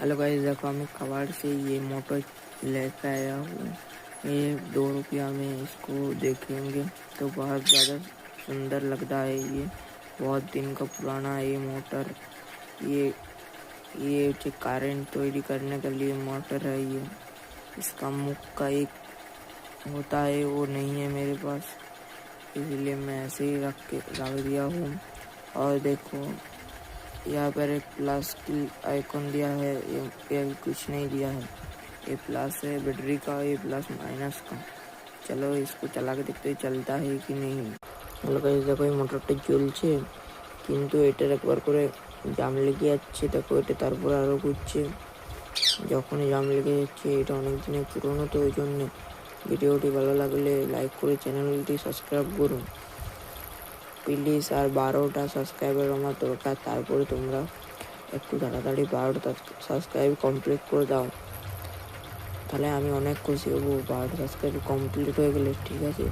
Hello guys, देखो मैं कबाड़ से ये मोटर लेकर आया हूँ। ये 2 रुपया में इसको देखेंगे तो बहुत ज़्यादा सुंदर लगता है। ये बहुत दिन का पुराना है ये मोटर। ये करंट तैयारी करने के लिए मोटर है। ये इसका मुख का एक होता है, वो नहीं है मेरे पास, इसलिए मैं ऐसे ही रख दिया हूँ। और देखो यहाँ पर एक प्लस की आइकॉन दिया है, ये कुछ नहीं दिया है। ये प्लस है बैटरी का, ये प्लस माइनस का। चलो इसको चला के देखते चलता है कि नहीं। हेलो गाइस, देखो ये মোটরটা জ্বলছে, কিন্তু এটার একবার করে জাম লেগে যাচ্ছে। দেখো এটা তারপর আরও ঘুরছে। যখনই জাম লেগে যাচ্ছে, এটা অনেক দিনের পুরনো, তো ওই জন্যে ভিডিওটি ভালো লাগলে লাইক করে চ্যানেলটি সাবস্ক্রাইব করুন প্লিজ। আর 12টা সাবস্ক্রাইবার আমার দরকার, তারপরে তোমরা একটু তাড়াতাড়ি 12টা সাবস্ক্রাইব কমপ্লিট করে দাও, তাহলে আমি অনেক খুশি হব। 12টা সাবস্ক্রাইব কমপ্লিট হয়ে গেলে, ঠিক আছে।